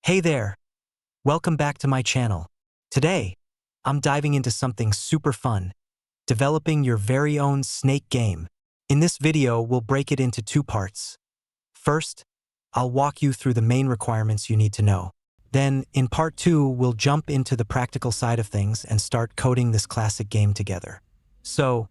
Hey there! Welcome back to my channel. Today, I'm diving into something super fun, developing your very own snake game. In this video, we'll break it into two parts. First, I'll walk you through the main requirements you need to know. Then, in part 2, we'll jump into the practical side of things and start coding this classic game together. So,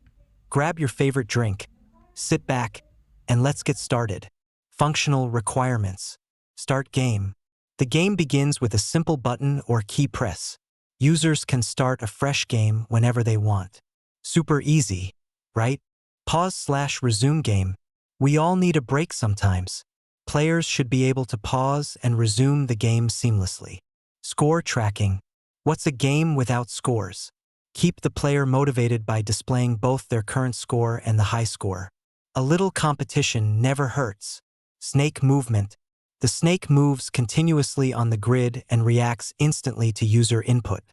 grab your favorite drink, sit back, and let's get started. Functional requirements. Start game. The game begins with a simple button or key press. Users can start a fresh game whenever they want. Super easy, right? Pause/resume game. We all need a break sometimes. Players should be able to pause and resume the game seamlessly. Score tracking. What's a game without scores? Keep the player motivated by displaying both their current score and the high score. A little competition never hurts. Snake movement. The snake moves continuously on the grid and reacts instantly to user input.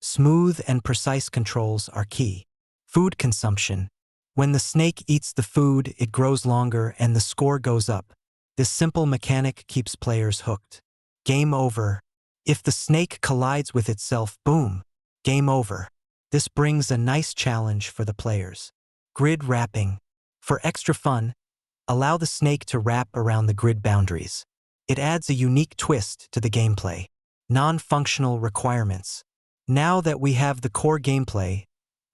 Smooth and precise controls are key. Food consumption. When the snake eats the food, it grows longer and the score goes up. This simple mechanic keeps players hooked. Game over. If the snake collides with itself, boom, game over. This brings a nice challenge for the players. Grid wrapping. For extra fun, allow the snake to wrap around the grid boundaries. It adds a unique twist to the gameplay. Non-functional requirements. Now that we have the core gameplay,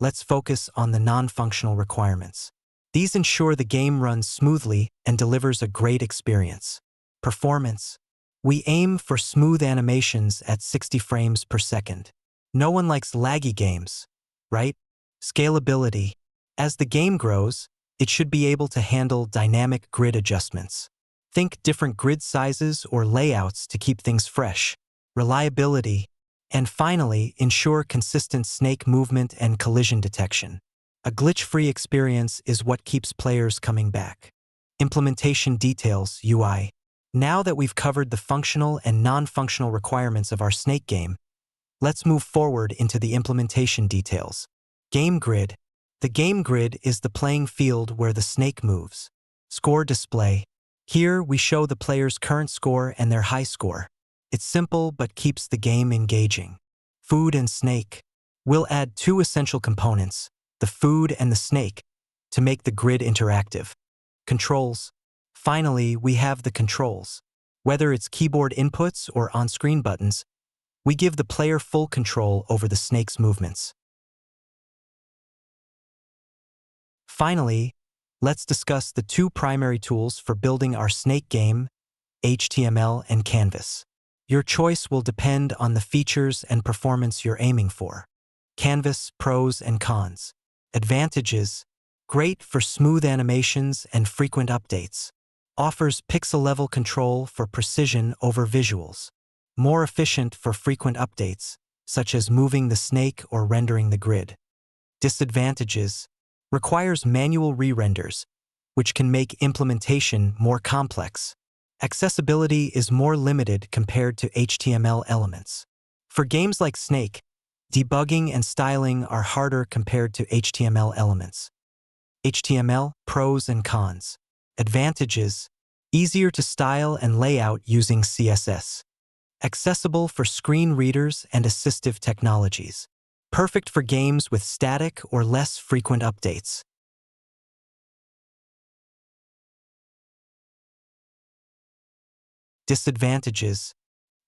let's focus on the non-functional requirements. These ensure the game runs smoothly and delivers a great experience. Performance. We aim for smooth animations at 60 frames per second. No one likes laggy games, right? Scalability. As the game grows, it should be able to handle dynamic grid adjustments. Think different grid sizes or layouts to keep things fresh. Reliability. And finally, ensure consistent snake movement and collision detection. A glitch-free experience is what keeps players coming back. Implementation details, UI. Now that we've covered the functional and non-functional requirements of our snake game, let's move forward into the implementation details. Game grid. The game grid is the playing field where the snake moves. Score display. Here, we show the player's current score and their high score. It's simple but keeps the game engaging. Food and snake. We'll add two essential components, the food and the snake, to make the grid interactive. Controls. Finally, we have the controls. Whether it's keyboard inputs or on-screen buttons, we give the player full control over the snake's movements. Finally, let's discuss the two primary tools for building our snake game, HTML and Canvas. Your choice will depend on the features and performance you're aiming for. Canvas, pros and cons. Advantages: great for smooth animations and frequent updates. Offers pixel-level control for precision over visuals. More efficient for frequent updates, such as moving the snake or rendering the grid. Disadvantages: requires manual re-renders, which can make implementation more complex. Accessibility is more limited compared to HTML elements. For games like Snake, debugging and styling are harder compared to HTML elements. HTML, pros and cons. Advantages: easier to style and layout using CSS. Accessible for screen readers and assistive technologies. Perfect for games with static or less frequent updates. Disadvantages: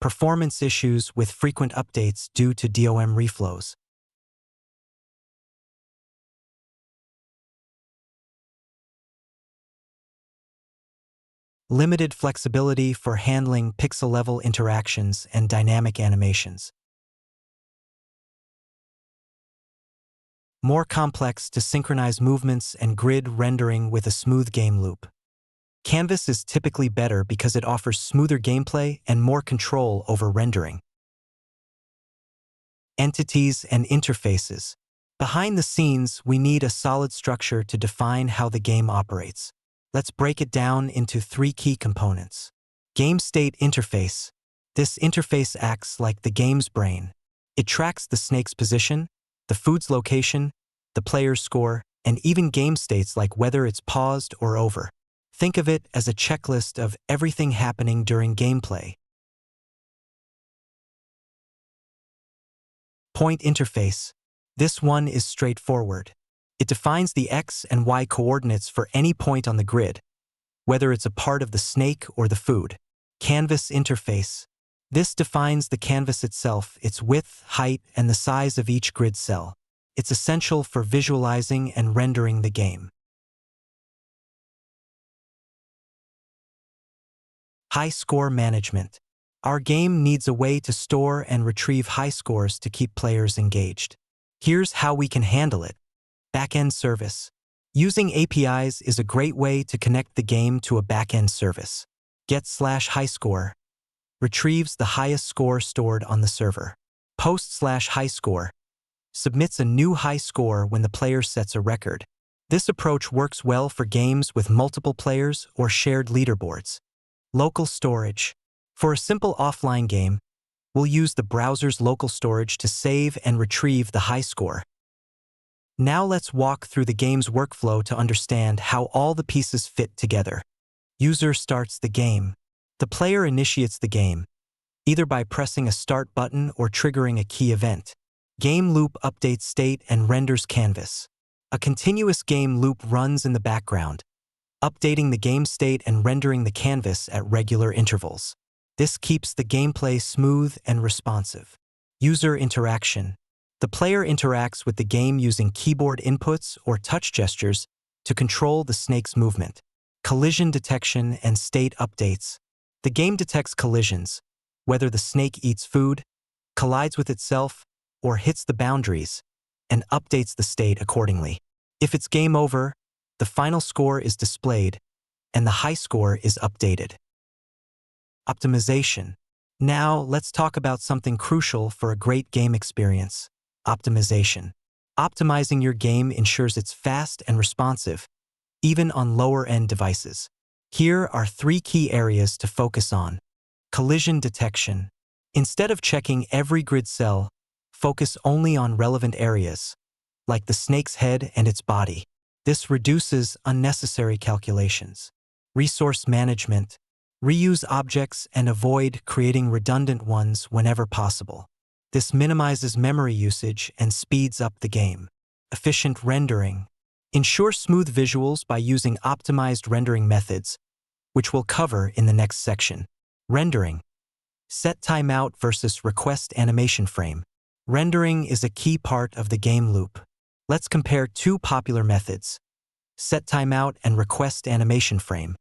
performance issues with frequent updates due to DOM reflows. Limited flexibility for handling pixel-level interactions and dynamic animations. More complex to synchronize movements and grid rendering with a smooth game loop. Canvas is typically better because it offers smoother gameplay and more control over rendering. Entities and interfaces. Behind the scenes, we need a solid structure to define how the game operates. Let's break it down into three key components. Game state interface. This interface acts like the game's brain. It tracks the snake's position, the food's location, the player's score, and even game states like whether it's paused or over. Think of it as a checklist of everything happening during gameplay. Point interface. This one is straightforward. It defines the X and Y coordinates for any point on the grid, whether it's a part of the snake or the food. Canvas interface. This defines the canvas itself, its width, height, and the size of each grid cell. It's essential for visualizing and rendering the game. High score management. Our game needs a way to store and retrieve high scores to keep players engaged. Here's how we can handle it. Backend service. Using APIs is a great way to connect the game to a backend service. Get/highscore retrieves the highest score stored on the server. Post/highscore submits a new high score when the player sets a record. This approach works well for games with multiple players or shared leaderboards. Local storage. For a simple offline game, we'll use the browser's local storage to save and retrieve the high score. Now let's walk through the game's workflow to understand how all the pieces fit together. User starts the game. The player initiates the game, either by pressing a start button or triggering a key event. Game loop updates state and renders canvas. A continuous game loop runs in the background, updating the game state and rendering the canvas at regular intervals. This keeps the gameplay smooth and responsive. User interaction. The player interacts with the game using keyboard inputs or touch gestures to control the snake's movement. Collision detection and state updates. The game detects collisions, whether the snake eats food, collides with itself, or hits the boundaries, and updates the state accordingly. If it's game over, the final score is displayed, and the high score is updated. Optimization. Now, let's talk about something crucial for a great game experience: optimization. Optimizing your game ensures it's fast and responsive, even on lower-end devices. Here are 3 key areas to focus on. Collision detection. Instead of checking every grid cell, focus only on relevant areas, like the snake's head and its body. This reduces unnecessary calculations. Resource management. Reuse objects and avoid creating redundant ones whenever possible. This minimizes memory usage and speeds up the game. Efficient rendering. Ensure smooth visuals by using optimized rendering methods, which we'll cover in the next section. Rendering. Set timeout versus request animation frame. Rendering is a key part of the game loop. Let's compare 2 popular methods: set timeout and request animation frame.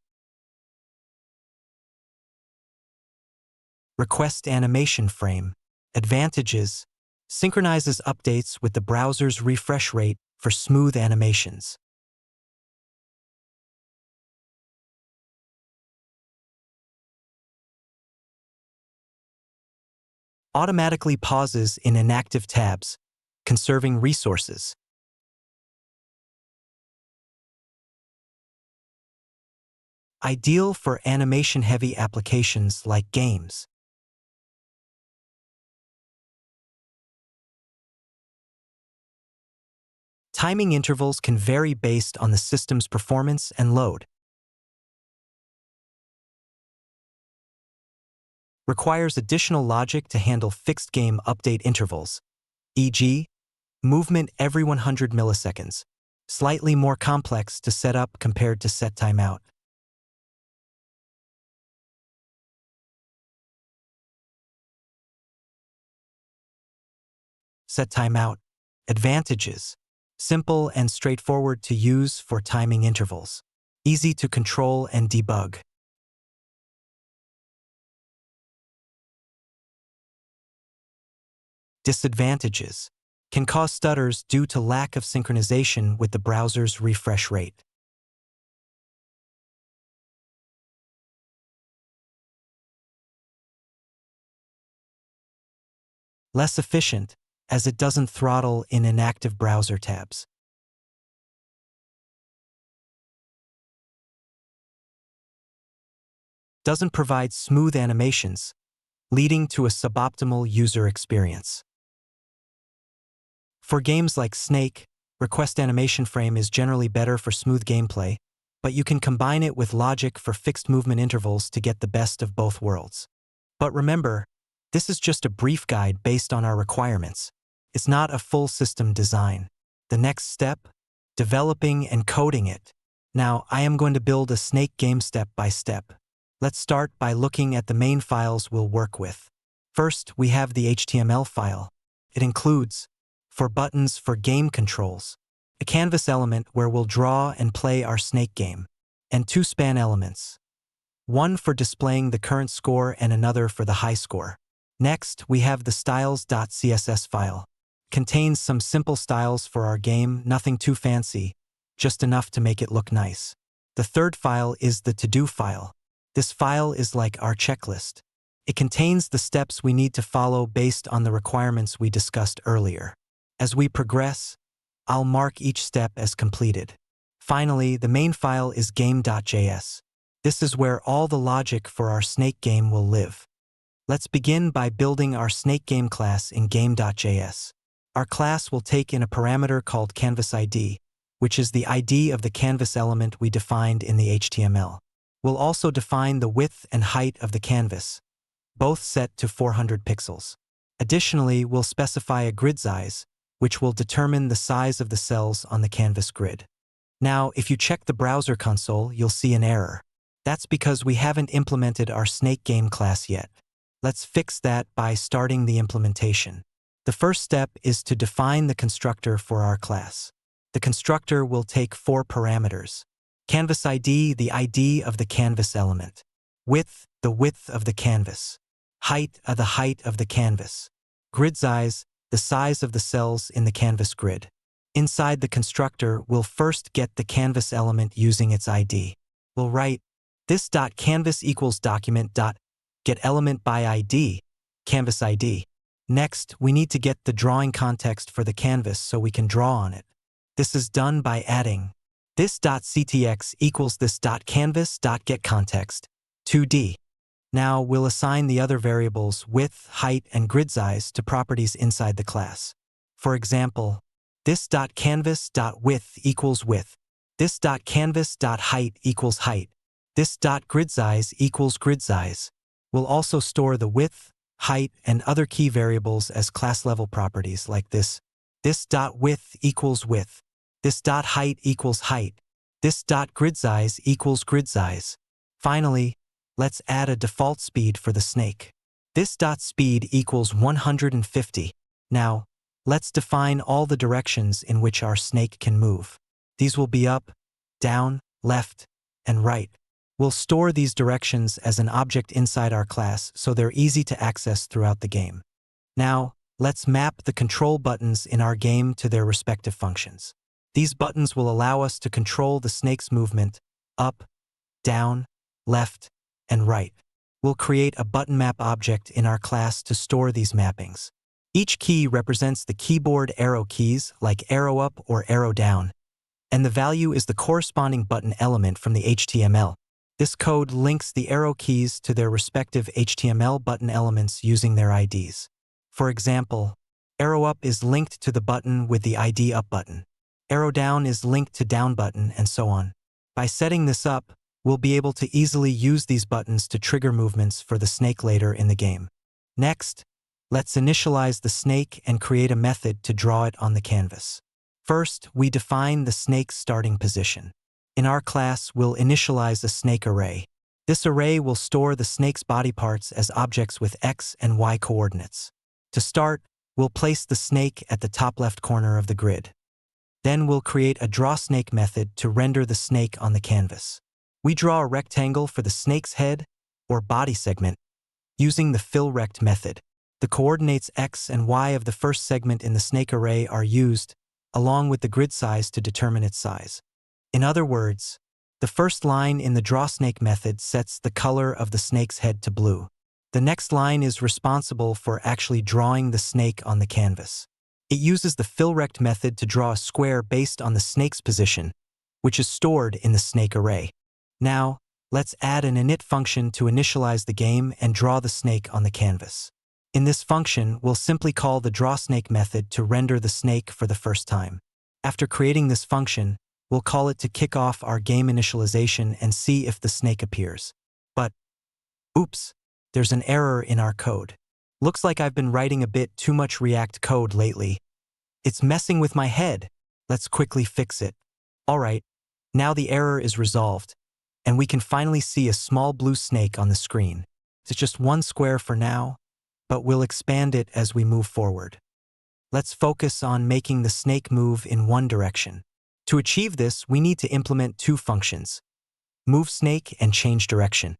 Request animation frame. Advantages: synchronizes updates with the browser's refresh rate for smooth animations. Automatically pauses in inactive tabs, conserving resources. Ideal for animation-heavy applications like games. Timing intervals can vary based on the system's performance and load. Requires additional logic to handle fixed game update intervals, e.g., movement every 100 milliseconds, slightly more complex to set up compared to set timeout. Set timeout. Advantages: simple and straightforward to use for timing intervals. Easy to control and debug. Disadvantages: can cause stutters due to lack of synchronization with the browser's refresh rate. Less efficient, as it doesn't throttle in inactive browser tabs. Doesn't provide smooth animations, leading to a suboptimal user experience. For games like Snake, request animation frame is generally better for smooth gameplay, but you can combine it with logic for fixed movement intervals to get the best of both worlds. But remember, this is just a brief guide based on our requirements. It's not a full system design. The next step? Developing and coding it. Now, I am going to build a snake game step by step. Let's start by looking at the main files we'll work with. First, we have the HTML file. It includes for buttons for game controls, a canvas element where we'll draw and play our snake game, and two span elements, one for displaying the current score and another for the high score. Next, we have the styles.css file. Contains some simple styles for our game, nothing too fancy, just enough to make it look nice. The third file is the to-do file. This file is like our checklist. It contains the steps we need to follow based on the requirements we discussed earlier. As we progress, I'll mark each step as completed. Finally, the main file is game.js. This is where all the logic for our snake game will live. Let's begin by building our snake game class in game.js. Our class will take in a parameter called canvasID, which is the ID of the canvas element we defined in the HTML. We'll also define the width and height of the canvas, both set to 400 pixels. Additionally, we'll specify a grid size, which will determine the size of the cells on the canvas grid. Now, if you check the browser console, you'll see an error. That's because we haven't implemented our snake game class yet. Let's fix that by starting the implementation. The first step is to define the constructor for our class. The constructor will take 4 parameters. CanvasID, the ID of the canvas element. Width, the width of the canvas. Height, the height of the canvas. Grid size, the size of the cells in the canvas grid. Inside the constructor, we'll first get the canvas element using its ID. We'll write this.canvas equals document.getElementById, canvas ID. Next, we need to get the drawing context for the canvas so we can draw on it. This is done by adding this.ctx equals this.canvas.getContext, 2D. Now we'll assign the other variables width, height, and grid size to properties inside the class. For example, this.canvas.width equals width, this.canvas.height equals height, this.gridsize equals grid size. We'll also store the width, height, and other key variables as class-level properties like this.width equals width, this.height equals height, this.gridsize equals grid size. Finally, let's add a default speed for the snake. This.speed equals 150. Now, let's define all the directions in which our snake can move. These will be up, down, left, and right. We'll store these directions as an object inside our class so they're easy to access throughout the game. Now, let's map the control buttons in our game to their respective functions. These buttons will allow us to control the snake's movement up, down, left, and right. We'll create a button map object in our class to store these mappings. Each key represents the keyboard arrow keys like arrow up or arrow down, and the value is the corresponding button element from the HTML. This code links the arrow keys to their respective HTML button elements using their IDs. For example, arrow up is linked to the button with the ID up button. Arrow down is linked to down button, and so on. By setting this up, we'll be able to easily use these buttons to trigger movements for the snake later in the game. Next, let's initialize the snake and create a method to draw it on the canvas. First, we define the snake's starting position. In our class, we'll initialize a snake array. This array will store the snake's body parts as objects with X and Y coordinates. To start, we'll place the snake at the top left corner of the grid. Then we'll create a drawSnake method to render the snake on the canvas. We draw a rectangle for the snake's head, or body segment, using the fillRect method. The coordinates X and Y of the first segment in the snake array are used, along with the grid size to determine its size. In other words, the first line in the drawSnake method sets the color of the snake's head to blue. The next line is responsible for actually drawing the snake on the canvas. It uses the fillRect method to draw a square based on the snake's position, which is stored in the snake array. Now, let's add an init function to initialize the game and draw the snake on the canvas. In this function, we'll simply call the drawSnake method to render the snake for the first time. After creating this function, we'll call it to kick off our game initialization and see if the snake appears. But, oops, there's an error in our code. Looks like I've been writing a bit too much React code lately. It's messing with my head. Let's quickly fix it. Alright, now the error is resolved, and we can finally see a small blue snake on the screen. It's just one square for now, but we'll expand it as we move forward. Let's focus on making the snake move in one direction. To achieve this, we need to implement two functions: move snake and change direction.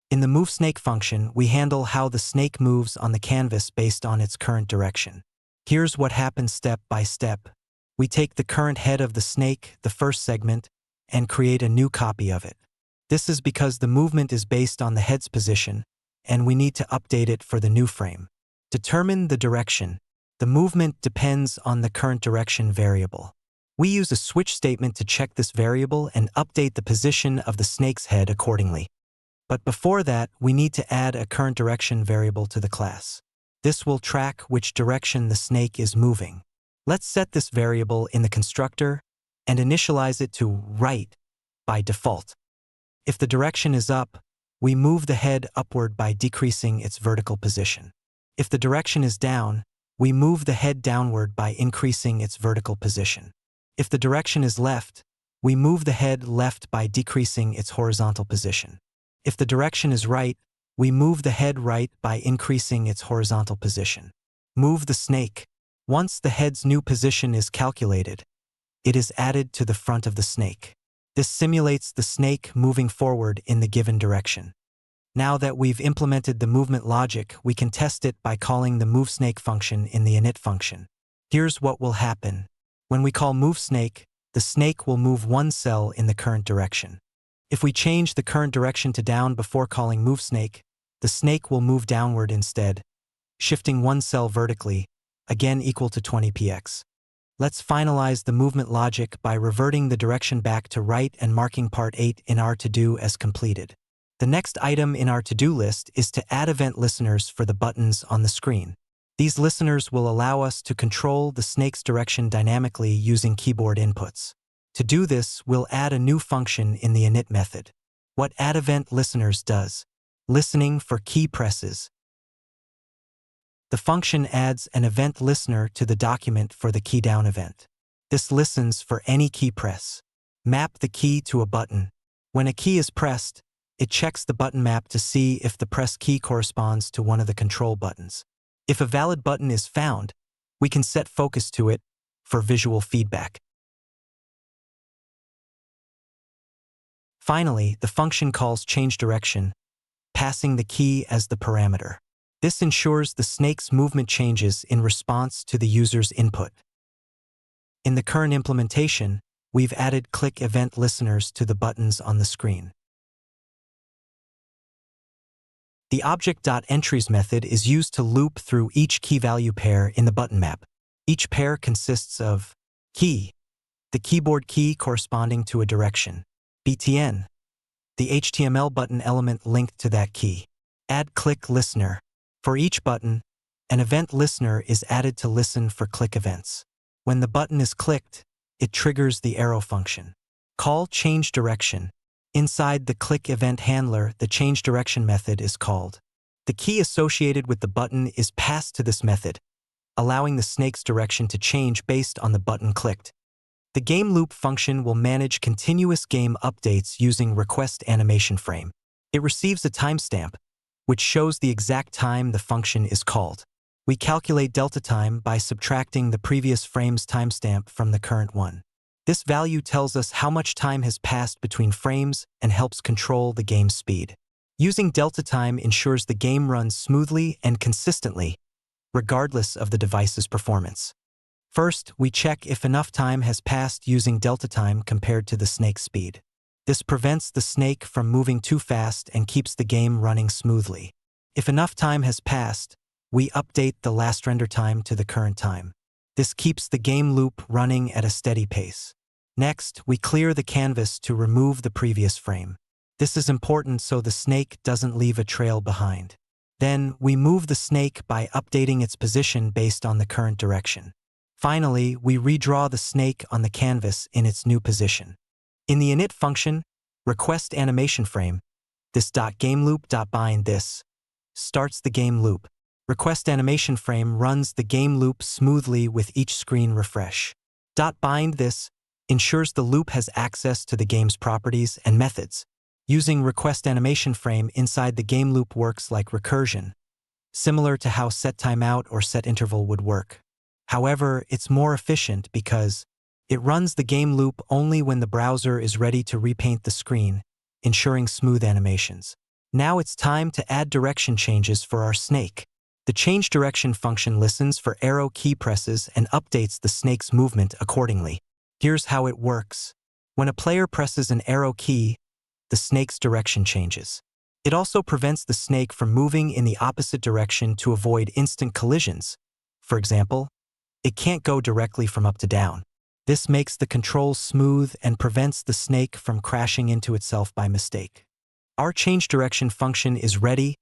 In the move snake function, we handle how the snake moves on the canvas based on its current direction. Here's what happens step by step. We take the current head of the snake, the first segment, and create a new copy of it. This is because the movement is based on the head's position, and we need to update it for the new frame. Determine the direction. The movement depends on the current direction variable. We use a switch statement to check this variable and update the position of the snake's head accordingly. But before that, we need to add a current direction variable to the class. This will track which direction the snake is moving. Let's set this variable in the constructor and initialize it to right by default. If the direction is up, we move the head upward by decreasing its vertical position. If the direction is down, we move the head downward by increasing its vertical position. If the direction is left, we move the head left by decreasing its horizontal position. If the direction is right, we move the head right by increasing its horizontal position. Move the snake. Once the head's new position is calculated, it is added to the front of the snake. This simulates the snake moving forward in the given direction. Now that we've implemented the movement logic, we can test it by calling the moveSnake function in the init function. Here's what will happen. When we call moveSnake, the snake will move one cell in the current direction. If we change the current direction to down before calling moveSnake, the snake will move downward instead, shifting one cell vertically, again equal to 20px. Let's finalize the movement logic by reverting the direction back to right and marking part 8 in our to-do as completed. The next item in our to-do list is to add event listeners for the buttons on the screen. These listeners will allow us to control the snake's direction dynamically using keyboard inputs. To do this, we'll add a new function in the init method. What add event listeners does: listening for key presses. The function adds an event listener to the document for the key down event. This listens for any key press. Map the key to a button. When a key is pressed, it checks the button map to see if the pressed key corresponds to one of the control buttons. If a valid button is found, we can set focus to it for visual feedback. Finally, the function calls change direction, passing the key as the parameter. This ensures the snake's movement changes in response to the user's input. In the current implementation, we've added click event listeners to the buttons on the screen. The object.entries method is used to loop through each key value pair in the button map. Each pair consists of key, the keyboard key corresponding to a direction, btn, the HTML button element linked to that key. Add click listener. For each button, an event listener is added to listen for click events. When the button is clicked, it triggers the arrow function. Call change direction. Inside the click event handler, the change direction method is called. The key associated with the button is passed to this method, allowing the snake's direction to change based on the button clicked. The game loop function will manage continuous game updates using request animation frame. It receives a timestamp, which shows the exact time the function is called. We calculate delta time by subtracting the previous frame's timestamp from the current one. This value tells us how much time has passed between frames and helps control the game's speed. Using delta time ensures the game runs smoothly and consistently, regardless of the device's performance. First, we check if enough time has passed using delta time compared to the snake's speed. This prevents the snake from moving too fast and keeps the game running smoothly. If enough time has passed, we update the last render time to the current time. This keeps the game loop running at a steady pace. Next, we clear the canvas to remove the previous frame. This is important so the snake doesn't leave a trail behind. Then, we move the snake by updating its position based on the current direction. Finally, we redraw the snake on the canvas in its new position. In the init function, request animation frame, this .gameloop.bind this starts the game loop. Request animation frame runs the game loop smoothly with each screen refresh. Bind this ensures the loop has access to the game's properties and methods. Using request animation frame inside the game loop works like recursion, similar to how set timeout or set interval would work. However, it's more efficient because it runs the game loop only when the browser is ready to repaint the screen, ensuring smooth animations. Now it's time to add direction changes for our snake. The change direction function listens for arrow key presses and updates the snake's movement accordingly. Here's how it works. When a player presses an arrow key, the snake's direction changes. It also prevents the snake from moving in the opposite direction to avoid instant collisions. For example, it can't go directly from up to down. This makes the controls smooth and prevents the snake from crashing into itself by mistake. Our change direction function is ready,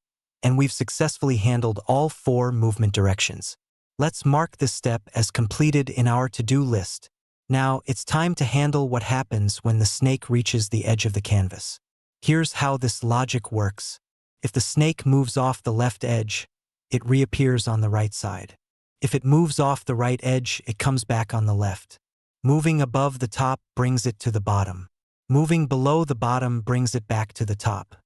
and we've successfully handled all 4 movement directions. Let's mark this step as completed in our to-do list. Now, it's time to handle what happens when the snake reaches the edge of the canvas. Here's how this logic works. If the snake moves off the left edge, it reappears on the right side. If it moves off the right edge, it comes back on the left. Moving above the top brings it to the bottom. Moving below the bottom brings it back to the top.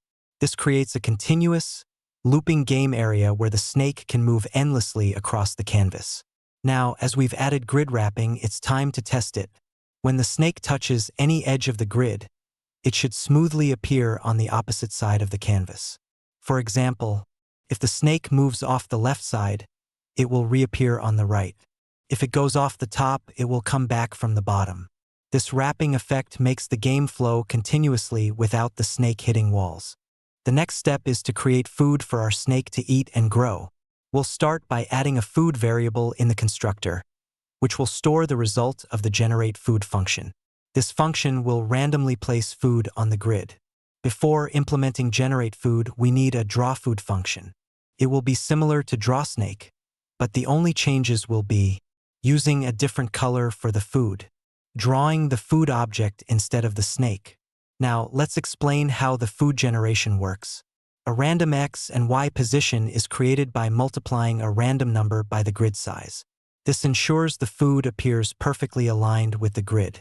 This creates a continuous, looping game area where the snake can move endlessly across the canvas. Now, as we've added grid wrapping, it's time to test it. When the snake touches any edge of the grid, it should smoothly appear on the opposite side of the canvas. For example, if the snake moves off the left side, it will reappear on the right. If it goes off the top, it will come back from the bottom. This wrapping effect makes the game flow continuously without the snake hitting walls. The next step is to create food for our snake to eat and grow. We'll start by adding a food variable in the constructor, which will store the result of the generate_food function. This function will randomly place food on the grid. Before implementing generate_food, we need a drawFood function. It will be similar to drawSnake, but the only changes will be using a different color for the food, drawing the food object instead of the snake. Now, let's explain how the food generation works. A random X and Y position is created by multiplying a random number by the grid size. This ensures the food appears perfectly aligned with the grid.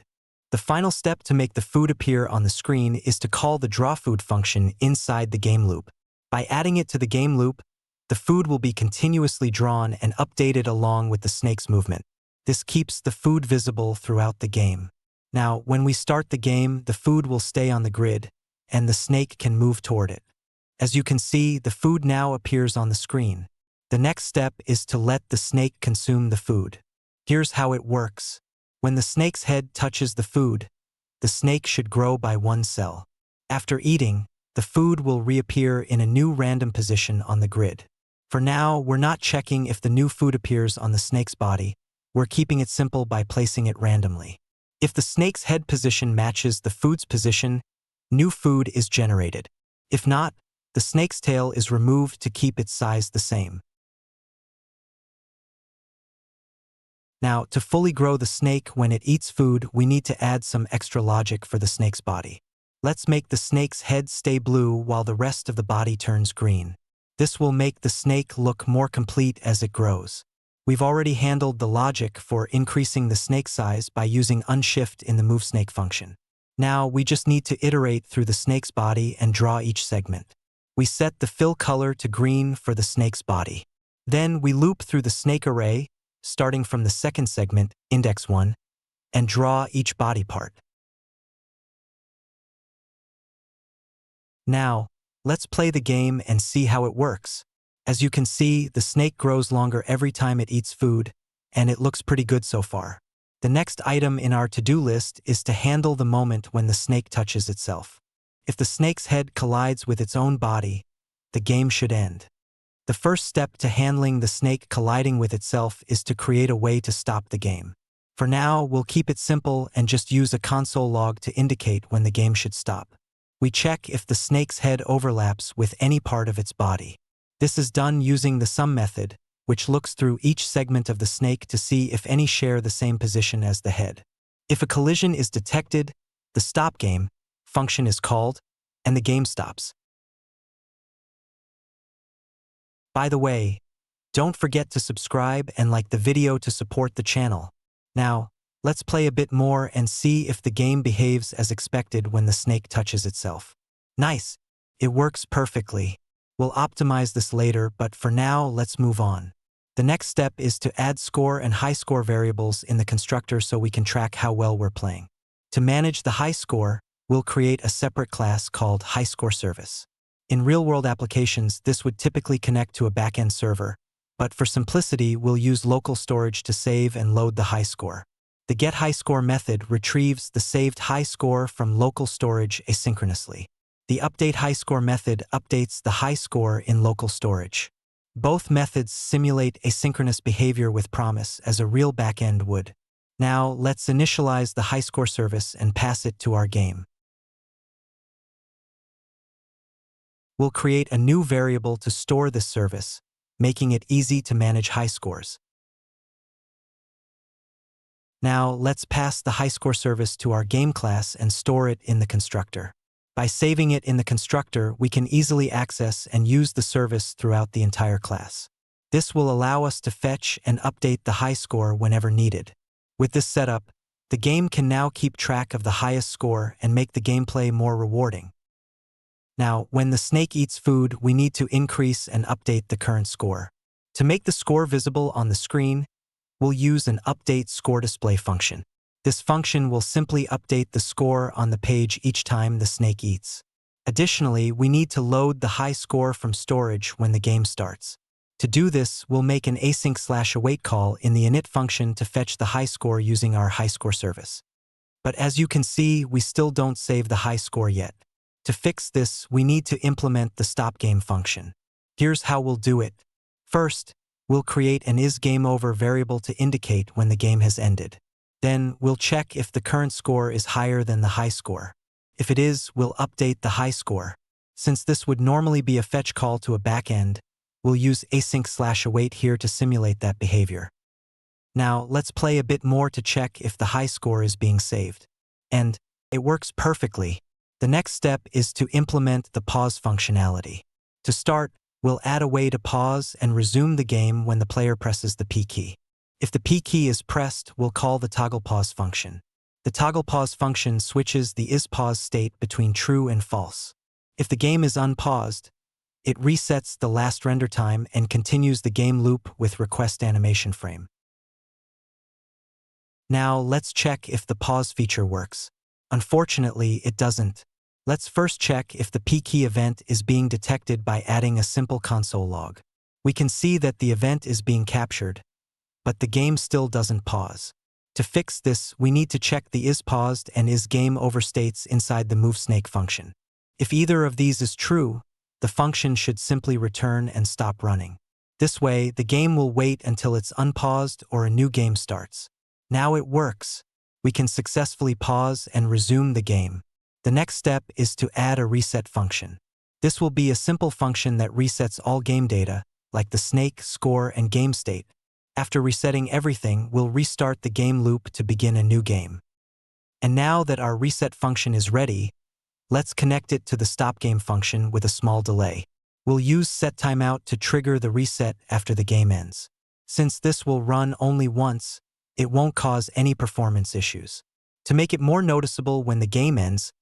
The final step to make the food appear on the screen is to call the drawFood function inside the game loop. By adding it to the game loop, the food will be continuously drawn and updated along with the snake's movement. This keeps the food visible throughout the game. Now, when we start the game, the food will stay on the grid, and the snake can move toward it. As you can see, the food now appears on the screen. The next step is to let the snake consume the food. Here's how it works. When the snake's head touches the food, the snake should grow by 1 cell. After eating, the food will reappear in a new random position on the grid. For now, we're not checking if the new food appears on the snake's body. We're keeping it simple by placing it randomly. If the snake's head position matches the food's position, new food is generated. If not, the snake's tail is removed to keep its size the same. Now, to fully grow the snake when it eats food, we need to add some extra logic for the snake's body. Let's make the snake's head stay blue while the rest of the body turns green. This will make the snake look more complete as it grows. We've already handled the logic for increasing the snake size by using unshift in the moveSnake function. Now, we just need to iterate through the snake's body and draw each segment. We set the fill color to green for the snake's body. Then we loop through the snake array, starting from the second segment, index 1, and draw each body part. Now, let's play the game and see how it works. As you can see, the snake grows longer every time it eats food, and it looks pretty good so far. The next item in our to-do list is to handle the moment when the snake touches itself. If the snake's head collides with its own body, the game should end. The first step to handling the snake colliding with itself is to create a way to stop the game. For now, we'll keep it simple and just use a console log to indicate when the game should stop. We check if the snake's head overlaps with any part of its body. This is done using the sum method, which looks through each segment of the snake to see if any share the same position as the head. If a collision is detected, the stop game function is called, and the game stops. By the way, Don't forget to subscribe and like the video to support the channel. Now, let's play a bit more and see if the game behaves as expected when the snake touches itself. Nice! It works perfectly. We'll optimize this later, but for now, let's move on. The next step is to add score and high score variables in the constructor so we can track how well we're playing. To manage the high score, we'll create a separate class called highScoreService. In real-world applications, this would typically connect to a backend server, but for simplicity, we'll use local storage to save and load the high score. The getHighScore method retrieves the saved high score from local storage asynchronously. The updateHighScore method updates the high score in local storage. Both methods simulate asynchronous behavior with promise as a real backend would. Now, let's initialize the highScore service and pass it to our game. We'll create a new variable to store this service, making it easy to manage high scores. Now, let's pass the highScore service to our game class and store it in the constructor. By saving it in the constructor, we can easily access and use the service throughout the entire class. This will allow us to fetch and update the high score whenever needed. With this setup, the game can now keep track of the highest score and make the gameplay more rewarding. Now, when the snake eats food, we need to increase and update the current score. To make the score visible on the screen, we'll use an update score display function. This function will simply update the score on the page each time the snake eats. Additionally, we need to load the high score from storage when the game starts. To do this, we'll make an async/await call in the init function to fetch the high score using our highScore service. But as you can see, we still don't save the high score yet. To fix this, we need to implement the stopGame function. Here's how we'll do it. First, we'll create an isGameOver variable to indicate when the game has ended. Then, we'll check if the current score is higher than the high score. If it is, we'll update the high score. Since this would normally be a fetch call to a backend, we'll use async/await here to simulate that behavior. Now, let's play a bit more to check if the high score is being saved. And it works perfectly. The next step is to implement the pause functionality. To start, we'll add a way to pause and resume the game when the player presses the P key. If the P key is pressed, we'll call the togglePause function. The togglePause function switches the isPause state between true and false. If the game is unpaused, it resets the last render time and continues the game loop with requestAnimationFrame. Now, let's check if the pause feature works. Unfortunately, it doesn't. Let's first check if the P key event is being detected by adding a simple console log. We can see that the event is being captured, but the game still doesn't pause. To fix this, we need to check the isPaused and isGameOver states inside the moveSnake function. If either of these is true, the function should simply return and stop running. This way, the game will wait until it's unpaused or a new game starts. Now it works. We can successfully pause and resume the game. The next step is to add a reset function. This will be a simple function that resets all game data, like the snake, score, and game state. After resetting everything, we'll restart the game loop to begin a new game. And now that our reset function is ready, let's connect it to the stopGame function with a small delay. We'll use setTimeout to trigger the reset after the game ends. Since this will run only once, it won't cause any performance issues. To make it more noticeable when the game ends,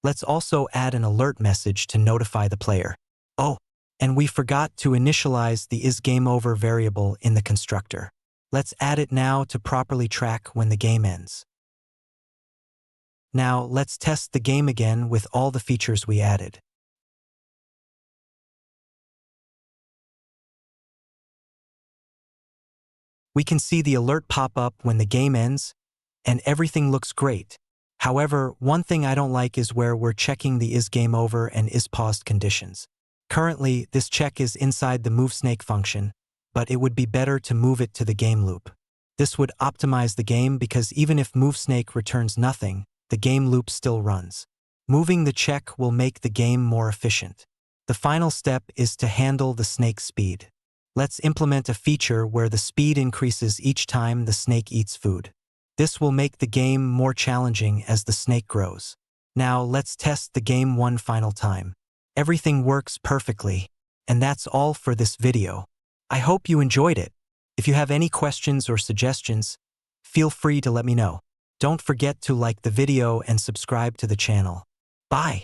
let's also add an alert message to notify the player. Oh, and we forgot to initialize the isGameOver variable in the constructor. Let's add it now to properly track when the game ends. Now, let's test the game again with all the features we added. We can see the alert pop up when the game ends, and everything looks great. However, one thing I don't like is where we're checking the isGameOver and isPaused conditions. Currently, this check is inside the moveSnake function, but it would be better to move it to the game loop. This would optimize the game because even if moveSnake returns nothing, the game loop still runs. Moving the check will make the game more efficient. The final step is to handle the snake's speed. Let's implement a feature where the speed increases each time the snake eats food. This will make the game more challenging as the snake grows. Now let's test the game one final time. Everything works perfectly, and that's all for this video. I hope you enjoyed it. If you have any questions or suggestions, feel free to let me know. Don't forget to like the video and subscribe to the channel. Bye.